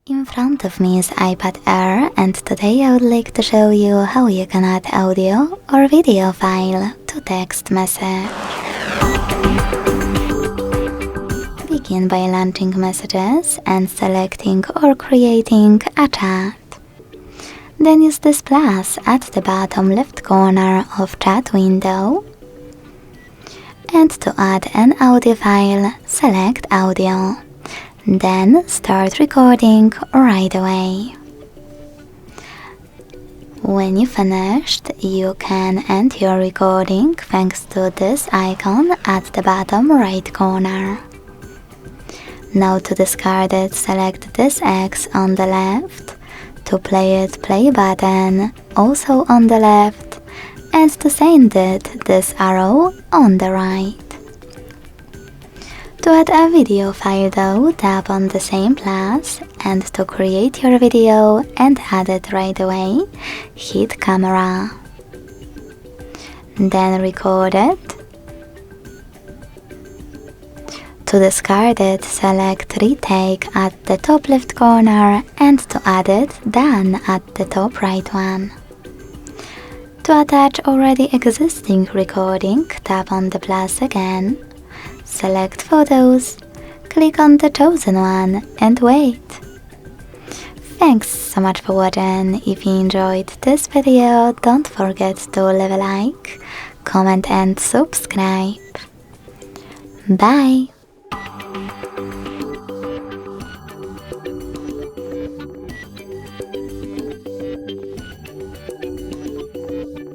In front of me is iPad Air, and today I would like to show you how you can add audio or video file to text message. Begin by launching messages and selecting or creating a chat. Then use this plus at the bottom left corner of chat window. And to add an audio file, select audio. Then start recording right away. When you finished, you can end your recording thanks to this icon at the bottom right corner. Now to discard it, select this X on the left. To play it, play button, also on the left. And to send it, this arrow on the right. To add a video file though, tap on the same plus, and to create your video and add it right away, hit camera. Then record it. To discard it, select retake at the top left corner, and to add it, done at the top right one. To attach already existing recording, tap on the plus again. Select photos, click on the chosen one and wait. Thanks so much for watching. If you enjoyed this video, don't forget to leave a like, comment and subscribe. Bye!